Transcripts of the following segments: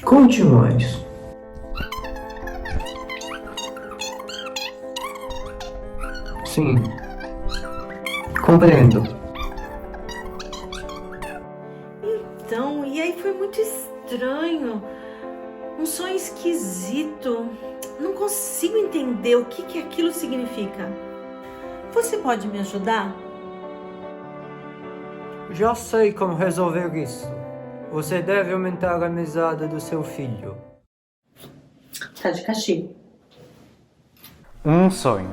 Conte mais. Sim, compreendo. Então, e aí foi muito estranho. Um sonho esquisito. Não consigo entender o que aquilo significa. Você pode me ajudar? Já sei como resolver isso. Você deve aumentar a mesada do seu filho. Tá de castigo. Um sonho.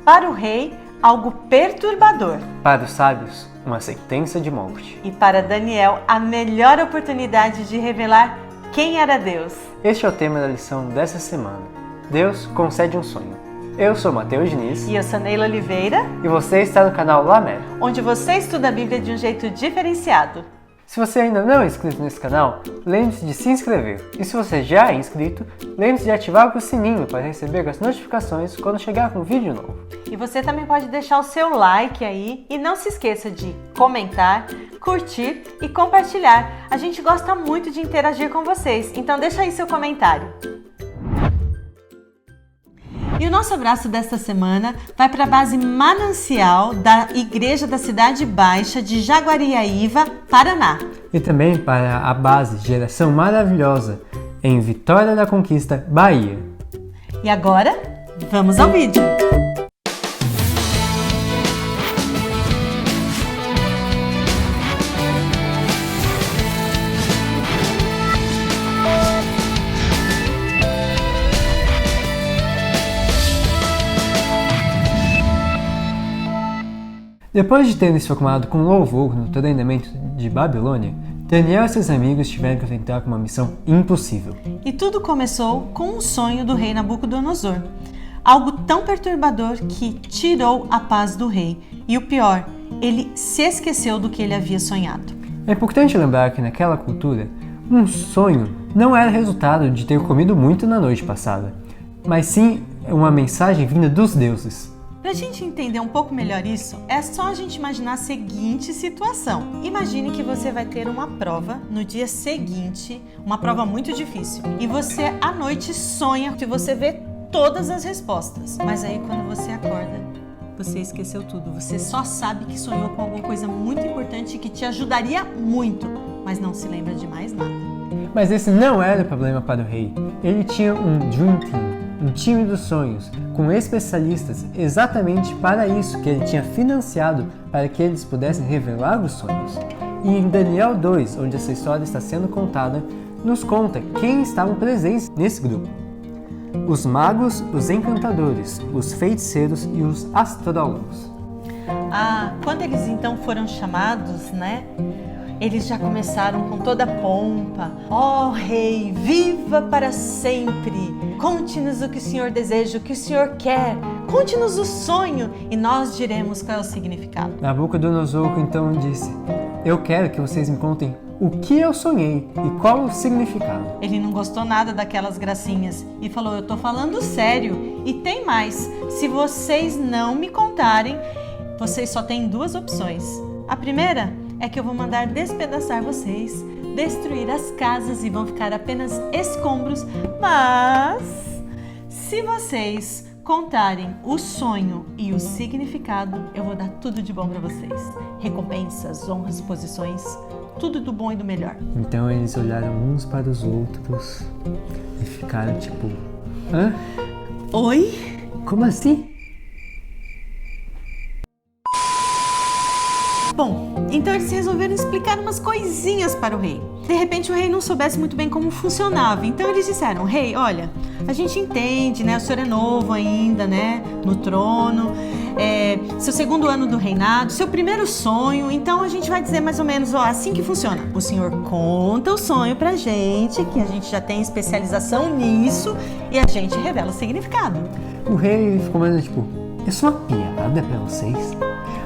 Para o rei, algo perturbador. Para os sábios, uma sentença de morte. E para Daniel, a melhor oportunidade de revelar quem era Deus. Este é o tema da lição dessa semana. Deus concede um sonho. Eu sou Matheus Diniz. E eu sou Neila Oliveira. E você está no canal Lamer, onde você estuda a Bíblia de um jeito diferenciado. Se você ainda não é inscrito nesse canal, lembre-se de se inscrever. E se você já é inscrito, lembre-se de ativar o sininho para receber as notificações quando chegar um vídeo novo. E você também pode deixar o seu like aí e não se esqueça de comentar, curtir e compartilhar. A gente gosta muito de interagir com vocês, então deixa aí seu comentário. E o nosso abraço desta semana vai para a base Manancial da Igreja da Cidade Baixa de Jaguariaíva, Paraná. E também para a base Geração Maravilhosa, em Vitória da Conquista, Bahia. E agora, vamos ao vídeo! Depois de terem se formado com louvor no treinamento de Babilônia, Daniel e seus amigos tiveram que enfrentar uma missão impossível. E tudo começou com um sonho do rei Nabucodonosor. Algo tão perturbador que tirou a paz do rei. E o pior, ele se esqueceu do que ele havia sonhado. É importante lembrar que naquela cultura, um sonho não era resultado de ter comido muito na noite passada, mas sim uma mensagem vinda dos deuses. Para a gente entender um pouco melhor isso, é só a gente imaginar a seguinte situação. Imagine que você vai ter uma prova no dia seguinte, uma prova muito difícil. E você, à noite, sonha que você vê todas as respostas. Mas aí, quando você acorda, você esqueceu tudo. Você só sabe que sonhou com alguma coisa muito importante que te ajudaria muito, mas não se lembra de mais nada. Mas esse não era o problema para o rei. Ele tinha um Dream Team, um time dos sonhos, com especialistas exatamente para isso que ele tinha financiado para que eles pudessem revelar os sonhos. E em Daniel 2, onde essa história está sendo contada, nos conta quem estavam presentes nesse grupo. Os magos, os encantadores, os feiticeiros e os astrólogos. Quando eles então foram chamados, eles já começaram com toda a pompa. Ó rei, viva para sempre! Conte-nos o que o Senhor deseja, o que o Senhor quer. Conte-nos o sonho e nós diremos qual é o significado. Nabucodonosor então disse: eu quero que vocês me contem o que eu sonhei e qual o significado. Ele não gostou nada daquelas gracinhas e falou: eu tô falando sério. E tem mais, se vocês não me contarem, vocês só têm duas opções. A primeira é que eu vou mandar despedaçar vocês, destruir as casas e vão ficar apenas escombros. Mas, se vocês contarem o sonho e o significado, eu vou dar tudo de bom para vocês. Recompensas, honras, posições, tudo do bom e do melhor. Então eles olharam uns para os outros e ficaram tipo: hã? Oi? Como assim? Bom, então eles resolveram explicar umas coisinhas para o rei. De repente o rei não soubesse muito bem como funcionava. Então eles disseram: rei, olha, a gente entende, o senhor é novo ainda, no trono, seu segundo ano do reinado, seu primeiro sonho. Então a gente vai dizer mais ou menos, assim que funciona. O senhor conta o sonho pra gente, que a gente já tem especialização nisso, e a gente revela o significado. O rei ficou mais tipo: isso é uma piada pra vocês?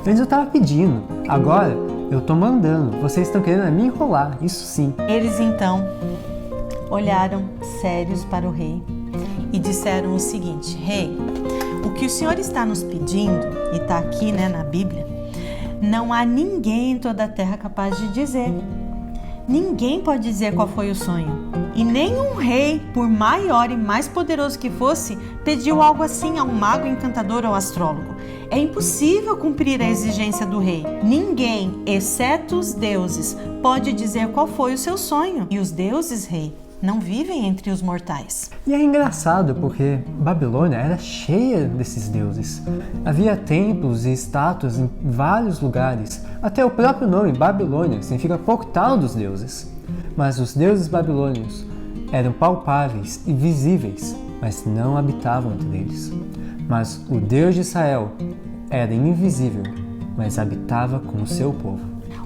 Antes eu tava pedindo, agora eu tô mandando, vocês estão querendo me enrolar, isso sim. Eles então olharam sérios para o rei e disseram o seguinte: rei, o que o senhor está nos pedindo, e está aqui na Bíblia, não há ninguém em toda a terra capaz de dizer. Ninguém pode dizer qual foi o sonho. E nenhum rei, por maior e mais poderoso que fosse, pediu algo assim a um mago, encantador ou astrólogo. É impossível cumprir a exigência do rei. Ninguém, exceto os deuses, pode dizer qual foi o seu sonho. E os deuses, rei, não vivem entre os mortais. E é engraçado porque Babilônia era cheia desses deuses. Havia templos e estátuas em vários lugares. Até o próprio nome, Babilônia, significa portal dos deuses. Mas os deuses babilônios eram palpáveis e visíveis, mas não habitavam entre eles. Mas o Deus de Israel era invisível, mas habitava com o seu povo.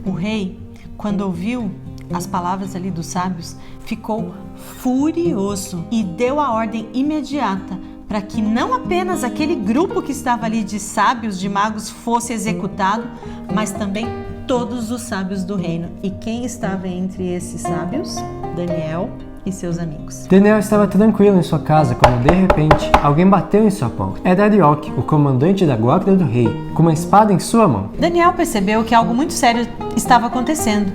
O rei, quando ouviu as palavras ali dos sábios, ficou furioso e deu a ordem imediata para que não apenas aquele grupo que estava ali de sábios, de magos, fosse executado, mas também todos os sábios do reino. E quem estava entre esses sábios? Daniel e seus amigos. Daniel estava tranquilo em sua casa quando, de repente, alguém bateu em sua porta. Era Arioque, o comandante da guarda do rei, com uma espada em sua mão. Daniel percebeu que algo muito sério estava acontecendo.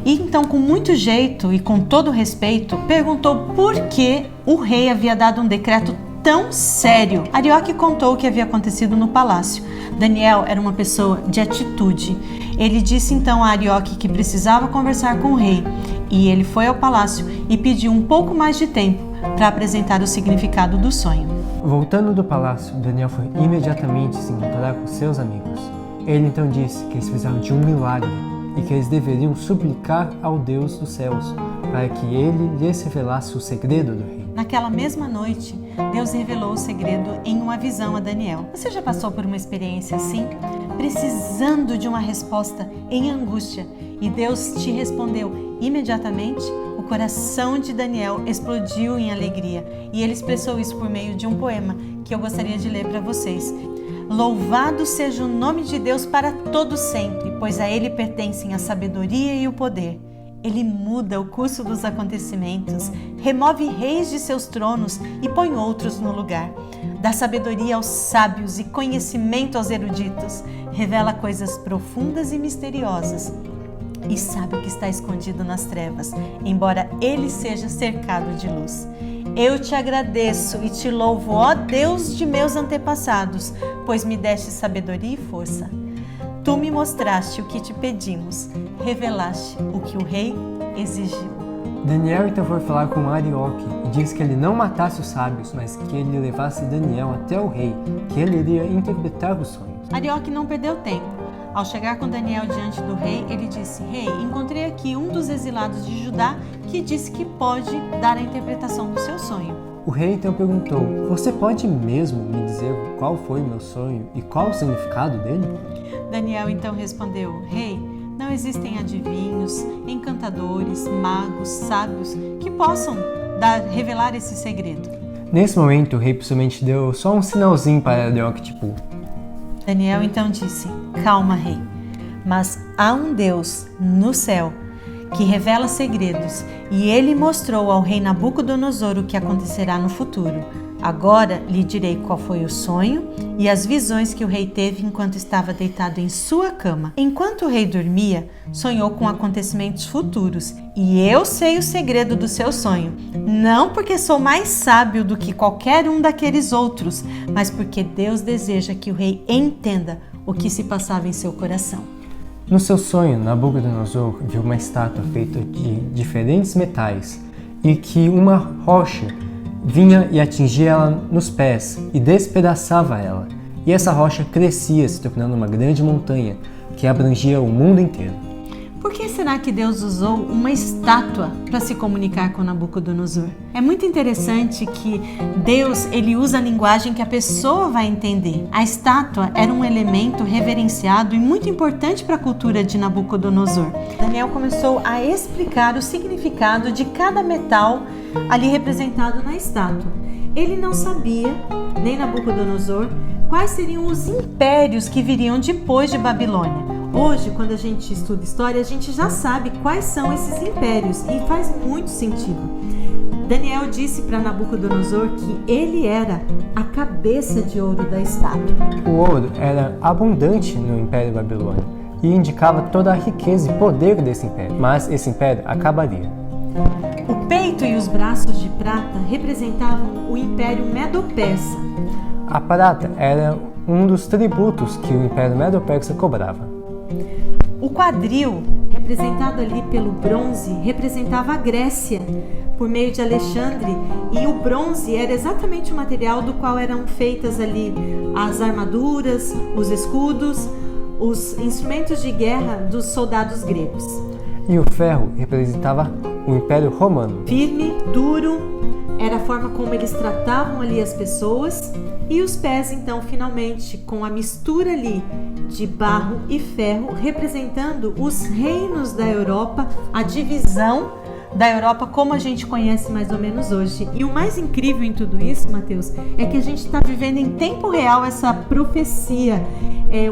E então, com muito jeito e com todo respeito, perguntou por que o rei havia dado um decreto tão sério. Arioque contou o que havia acontecido no palácio. Daniel era uma pessoa de atitude. Ele disse então a Arioque que precisava conversar com o rei. E ele foi ao palácio e pediu um pouco mais de tempo para apresentar o significado do sonho. Voltando do palácio, Daniel foi imediatamente se encontrar com seus amigos. Ele então disse que eles precisavam de um milagre e que eles deveriam suplicar ao Deus dos céus para que ele lhes revelasse o segredo do rei. Naquela mesma noite, Deus revelou o segredo em uma visão a Daniel. Você já passou por uma experiência assim? Precisando de uma resposta em angústia, e Deus te respondeu imediatamente? O coração de Daniel explodiu em alegria, e ele expressou isso por meio de um poema que eu gostaria de ler para vocês. Louvado seja o nome de Deus para todo sempre, pois a ele pertencem a sabedoria e o poder. Ele muda o curso dos acontecimentos, remove reis de seus tronos e põe outros no lugar. Dá sabedoria aos sábios e conhecimento aos eruditos. Revela coisas profundas e misteriosas. E sabe o que está escondido nas trevas, embora ele seja cercado de luz. Eu te agradeço e te louvo, ó Deus de meus antepassados, pois me deste sabedoria e força. Tu me mostraste o que te pedimos, revelaste o que o rei exigiu. Daniel então foi falar com Arioque e disse que ele não matasse os sábios, mas que ele levasse Daniel até o rei, que ele iria interpretar os sonhos. Arioque não perdeu tempo. Ao chegar com Daniel diante do rei, ele disse: Rei, encontrei aqui um dos exilados de Judá que disse que pode dar a interpretação do seu sonho. O rei então perguntou: Você pode mesmo me dizer qual foi o meu sonho e qual o significado dele? Daniel então respondeu: Rei, não existem adivinhos, encantadores, magos, sábios que possam revelar esse segredo. Nesse momento, o rei possivelmente deu só um sinalzinho para Arioque, tipo... Daniel então disse: Calma, rei, mas há um Deus no céu que revela segredos, e ele mostrou ao rei Nabucodonosor o que acontecerá no futuro. Agora lhe direi qual foi o sonho e as visões que o rei teve enquanto estava deitado em sua cama. Enquanto o rei dormia, sonhou com acontecimentos futuros, e eu sei o segredo do seu sonho, não porque sou mais sábio do que qualquer um daqueles outros, mas porque Deus deseja que o rei entenda o que se passava em seu coração. No seu sonho, Nabucodonosor viu uma estátua feita de diferentes metais e que uma rocha vinha e atingia ela nos pés e despedaçava ela. E essa rocha crescia, se tornando uma grande montanha que abrangia o mundo inteiro. Por que será que Deus usou uma estátua para se comunicar com Nabucodonosor? É muito interessante que Deus ele usa a linguagem que a pessoa vai entender. A estátua era um elemento reverenciado e muito importante para a cultura de Nabucodonosor. Daniel começou a explicar o significado de cada metal ali representado na estátua. Ele não sabia, nem Nabucodonosor, quais seriam os impérios que viriam depois de Babilônia. Hoje, quando a gente estuda história, a gente já sabe quais são esses impérios e faz muito sentido. Daniel disse para Nabucodonosor que ele era a cabeça de ouro da estátua. O ouro era abundante no Império Babilônio e indicava toda a riqueza e poder desse império. Mas esse império acabaria. O peito e os braços de prata representavam o Império Medo-Persa. A prata era um dos tributos que o Império Medo-Persa cobrava. O quadril, representado ali pelo bronze, representava a Grécia, por meio de Alexandre, e o bronze era exatamente o material do qual eram feitas ali as armaduras, os escudos, os instrumentos de guerra dos soldados gregos. E o ferro representava o Império Romano. Firme, duro, era a forma como eles tratavam ali as pessoas, e os pés, então, finalmente, com a mistura ali de barro e ferro, representando os reinos da Europa, a divisão da Europa como a gente conhece mais ou menos hoje. E o mais incrível em tudo isso, Mateus, é que a gente está vivendo em tempo real essa profecia,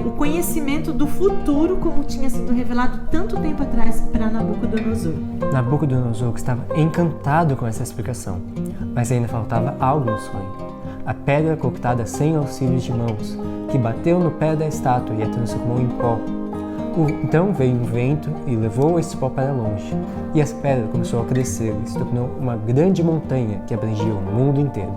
o conhecimento do futuro como tinha sido revelado tanto tempo atrás para Nabucodonosor. Nabucodonosor estava encantado com essa explicação, mas ainda faltava algo no sonho. A pedra cortada sem auxílio de mãos, que bateu no pé da estátua e a transformou em pó. Então veio um vento e levou esse pó para longe, e essa pedra começou a crescer e se tornou uma grande montanha que abrangia o mundo inteiro.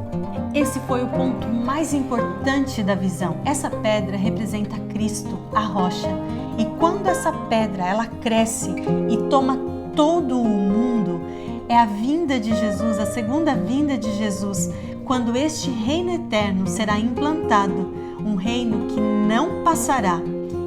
Esse foi o ponto mais importante da visão. Essa pedra representa Cristo, a rocha. E quando essa pedra ela cresce e toma todo o mundo, é a vinda de Jesus, a segunda vinda de Jesus, quando este reino eterno será implantado, um reino que não passará.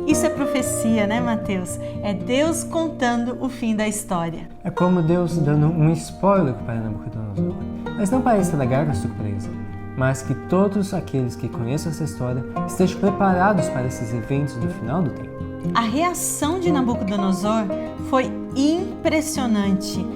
Isso é profecia, né, Mateus? É Deus contando o fim da história. É como Deus dando um spoiler para Nabucodonosor. Mas não para estragar a surpresa, mas que todos aqueles que conheçam essa história estejam preparados para esses eventos do final do tempo. A reação de Nabucodonosor foi impressionante.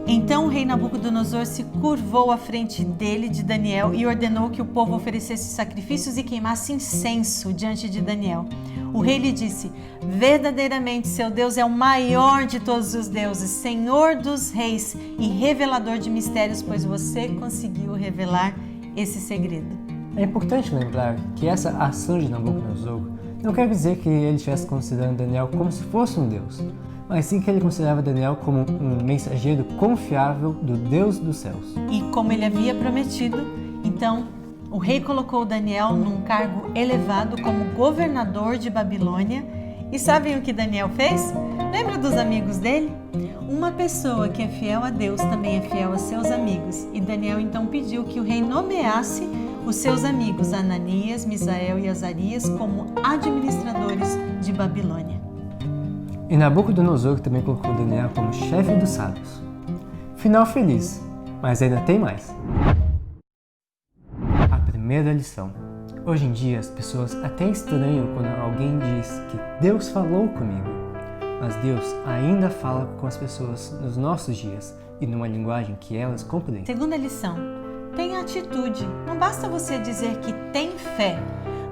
Então o rei Nabucodonosor se curvou à frente dele, de Daniel, e ordenou que o povo oferecesse sacrifícios e queimasse incenso diante de Daniel. O rei lhe disse: verdadeiramente seu Deus é o maior de todos os deuses, Senhor dos reis e revelador de mistérios, pois você conseguiu revelar esse segredo. É importante lembrar que essa ação de Nabucodonosor não quer dizer que ele estivesse considerando Daniel como se fosse um deus, mas sim que ele considerava Daniel como um mensageiro confiável do Deus dos céus. E como ele havia prometido, então o rei colocou Daniel num cargo elevado como governador de Babilônia. E sabem o que Daniel fez? Lembra dos amigos dele? Uma pessoa que é fiel a Deus também é fiel a seus amigos. E Daniel então pediu que o rei nomeasse os seus amigos Ananias, Misael e Azarias como administradores de Babilônia. E Nabucodonosor também colocou Daniel como chefe dos sábios. Final feliz, mas ainda tem mais. A primeira lição. Hoje em dia as pessoas até estranham quando alguém diz que Deus falou comigo, mas Deus ainda fala com as pessoas nos nossos dias e numa linguagem que elas compreendem. Segunda lição. Tenha atitude. Não basta você dizer que tem fé.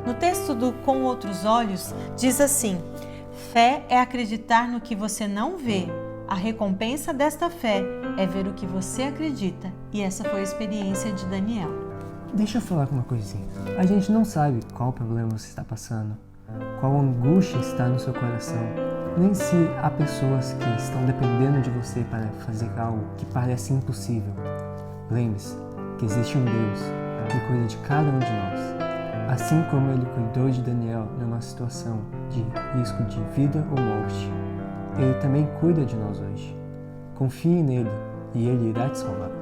No texto do Com Outros Olhos diz assim: fé é acreditar no que você não vê. A recompensa desta fé é ver o que você acredita. E essa foi a experiência de Daniel. Deixa eu falar uma coisinha. A gente não sabe qual problema você está passando, qual angústia está no seu coração, nem se há pessoas que estão dependendo de você para fazer algo que parece impossível. Lembre-se que existe um Deus que cuida de cada um de nós, assim como Ele cuidou de Daniel numa situação de risco de vida ou morte. Ele também cuida de nós hoje. Confie nele e Ele irá te salvar.